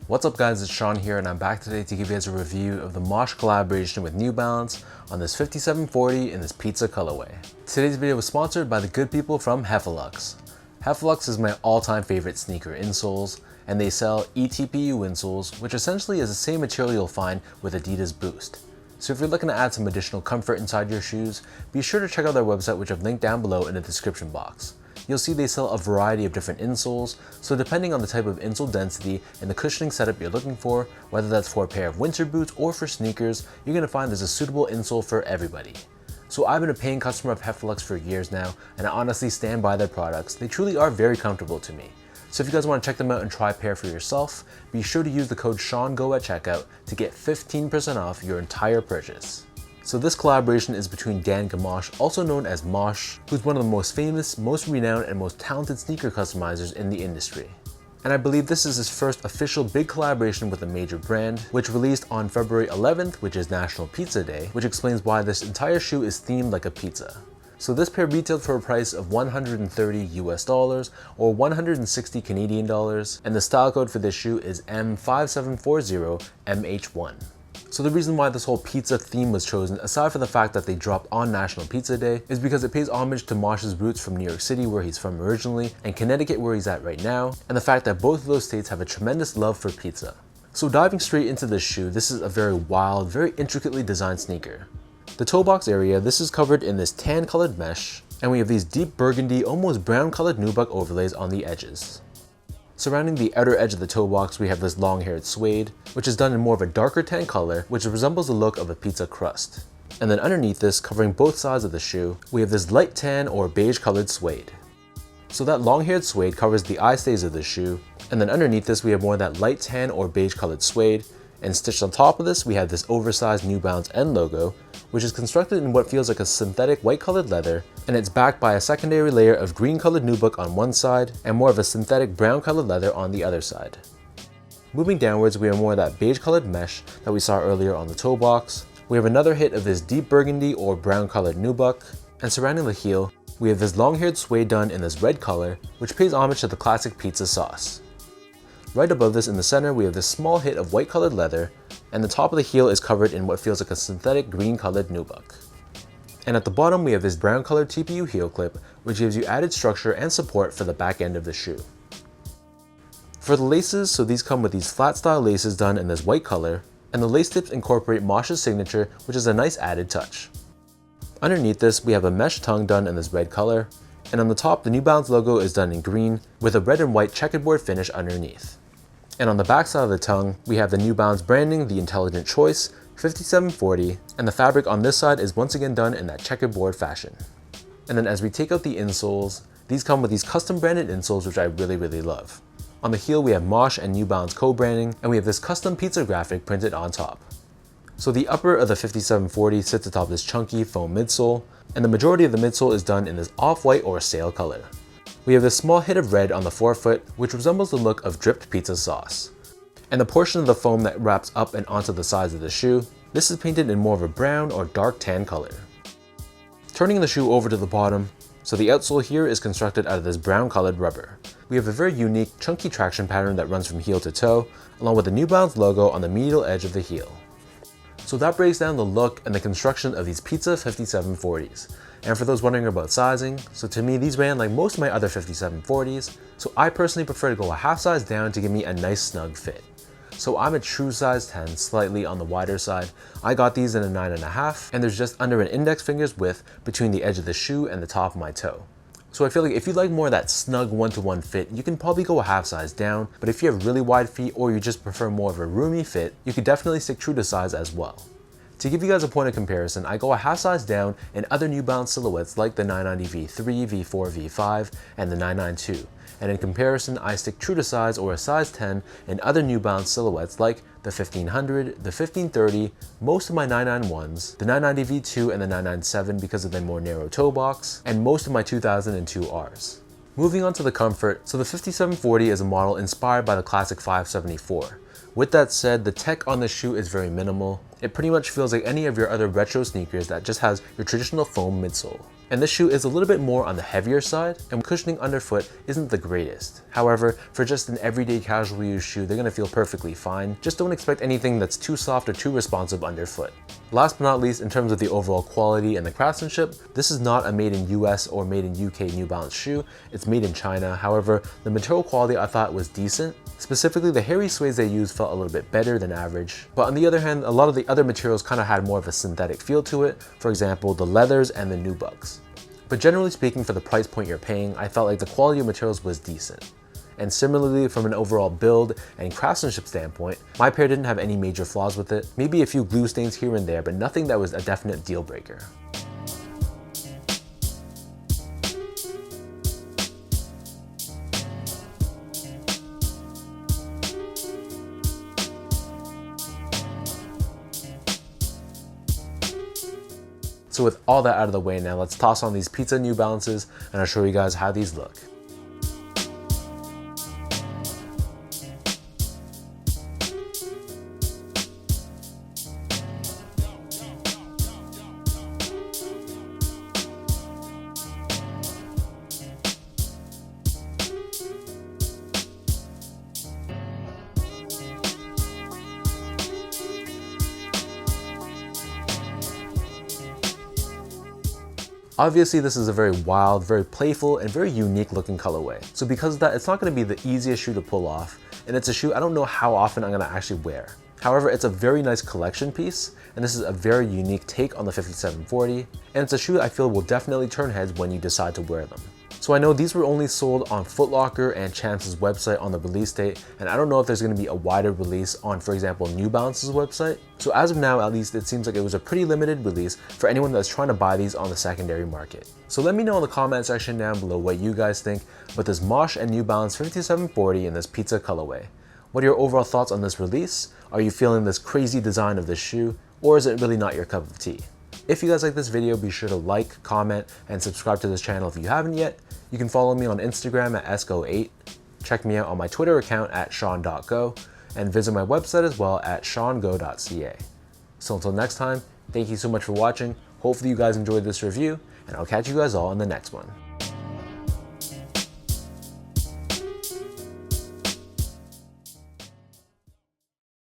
What's up guys, it's Sean here and I'm back today to give you guys a review of the Mache collaboration with New Balance on this 5740 in this pizza colorway. Today's video was sponsored by the good people from Heffelux. Heffelux is my all-time favorite sneaker insoles, and they sell eTPU insoles, which essentially is the same material you'll find with Adidas Boost. So if you're looking to add some additional comfort inside your shoes, be sure to check out their website, which I've linked down below in the description box. You'll see they sell a variety of different insoles, so depending on the type of insole density and the cushioning setup you're looking for, whether that's for a pair of winter boots or for sneakers, you're going to find there's a suitable insole for everybody. So I've been a paying customer of Heffelux for years now, and I honestly stand by their products. They truly are very comfortable to me. So if you guys want to check them out and try a pair for yourself, be sure to use the code SEANGO at checkout to get 15% off your entire purchase. So this collaboration is between Dan Gamache, also known as Mache, who's one of the most famous, most renowned, and most talented sneaker customizers in the industry. And I believe this is his first official big collaboration with a major brand, which released on February 11th, which is National Pizza Day, which explains why this entire shoe is themed like a pizza. So this pair retailed for a price of $130 US or 160 Canadian dollars, and the style code for this shoe is M5740MH1. So the reason why this whole pizza theme was chosen, aside from the fact that they dropped on National Pizza Day, is because it pays homage to Mache's roots from New York City, where he's from originally, and Connecticut, where he's at right now, and the fact that both of those states have a tremendous love for pizza. So diving straight into this shoe, this is a very wild, very intricately designed sneaker. The toe box area, this is covered in this tan colored mesh, and we have these deep burgundy, almost brown colored nubuck overlays on the edges. Surrounding the outer edge of the toe box, we have this long-haired suede, which is done in more of a darker tan color, which resembles the look of a pizza crust. And then underneath this, covering both sides of the shoe, we have this light tan or beige colored suede. So that long-haired suede covers the eye stays of the shoe, and then underneath this we have more of that light tan or beige colored suede, and stitched on top of this we have this oversized New Balance end logo, which is constructed in what feels like a synthetic white colored leather, and it's backed by a secondary layer of green colored nubuck on one side and more of a synthetic brown colored leather on the other side. Moving downwards, we have more of that beige colored mesh that we saw earlier on the toe box. We have another hit of this deep burgundy or brown colored nubuck, and surrounding the heel we have this long-haired suede done in this red color, which pays homage to the classic pizza sauce. Right above this in the center we have this small hit of white colored leather, and the top of the heel is covered in what feels like a synthetic green colored nubuck. And at the bottom we have this brown colored TPU heel clip, which gives you added structure and support for the back end of the shoe. For the laces, so these come with these flat style laces done in this white color, and the lace tips incorporate Mache's signature, which is a nice added touch. Underneath this we have a mesh tongue done in this red color, and on the top the New Balance logo is done in green with a red and white checkerboard finish underneath. And on the back side of the tongue, we have the New Balance branding, the Intelligent Choice, 5740, and the fabric on this side is once again done in that checkerboard fashion. And then as we take out the insoles, these come with these custom branded insoles, which I really love. On the heel we have Mache and New Balance co-branding, and we have this custom pizza graphic printed on top. So the upper of the 5740 sits atop this chunky foam midsole, and the majority of the midsole is done in this off-white or sail color. We have this small hit of red on the forefoot, which resembles the look of dripped pizza sauce. And the portion of the foam that wraps up and onto the sides of the shoe, this is painted in more of a brown or dark tan color. Turning the shoe over to the bottom, so the outsole here is constructed out of this brown colored rubber. We have a very unique chunky traction pattern that runs from heel to toe, along with the New Balance logo on the medial edge of the heel. So that breaks down the look and the construction of these pizza 5740s. And for those wondering about sizing, so to me these ran like most of my other 5740s, so I personally prefer to go a half size down to give me a nice snug fit. So I'm a true size 10, slightly on the wider side. I got these in a 9.5, and there's just under an index finger's width between the edge of the shoe and the top of my toe. So I feel like if you like more of that snug one-to-one fit, you can probably go a half size down, but if you have really wide feet or you just prefer more of a roomy fit, you could definitely stick true to size as well. To give you guys a point of comparison, I go a half size down in other New Balance silhouettes like the 990 V3, V4, V5, and the 992. And in comparison, I stick true to size or a size 10 in other New Balance silhouettes like the 1500, the 1530, most of my 991s, the 990 V2 and the 997 because of their more narrow toe box, and most of my 2002 Rs. Moving on to the comfort, so the 5740 is a model inspired by the classic 574. With that said, the tech on the shoe is very minimal. It pretty much feels like any of your other retro sneakers that just has your traditional foam midsole. And this shoe is a little bit more on the heavier side, and cushioning underfoot isn't the greatest. However, for just an everyday casual use shoe, they're gonna feel perfectly fine. Just don't expect anything that's too soft or too responsive underfoot. Last but not least, in terms of the overall quality and the craftsmanship, this is not a made in US or made in UK New Balance shoe, it's made in China. However, the material quality I thought was decent. Specifically, the hairy suede they used felt a little bit better than average. But on the other hand, a lot of the other materials kind of had more of a synthetic feel to it. For example, the leathers and the nubucks. But generally speaking, for the price point you're paying, I felt like the quality of materials was decent. And similarly, from an overall build and craftsmanship standpoint, my pair didn't have any major flaws with it. Maybe a few glue stains here and there, but nothing that was a definite deal breaker. So with all that out of the way now, let's toss on these pizza New Balances and I'll show you guys how these look. Obviously, this is a very wild, very playful, and very unique looking colorway. So because of that, it's not gonna be the easiest shoe to pull off, and it's a shoe I don't know how often I'm gonna actually wear. However, it's a very nice collection piece, and this is a very unique take on the 5740, and it's a shoe I feel will definitely turn heads when you decide to wear them. So I know these were only sold on Foot Locker and Chance's website on the release date, and I don't know if there's going to be a wider release on, for example, New Balance's website. So as of now, at least, it seems like it was a pretty limited release for anyone that's trying to buy these on the secondary market. So let me know in the comment section down below what you guys think about this Mache and New Balance 5740 in this pizza colorway. What are your overall thoughts on this release? Are you feeling this crazy design of this shoe, or is it really not your cup of tea? If you guys like this video, be sure to like, comment, and subscribe to this channel if you haven't yet. You can follow me on Instagram at esco8, check me out on my Twitter account at sean.go, and visit my website as well at seango.ca. So until next time, thank you so much for watching. Hopefully you guys enjoyed this review, and I'll catch you guys all in the next one.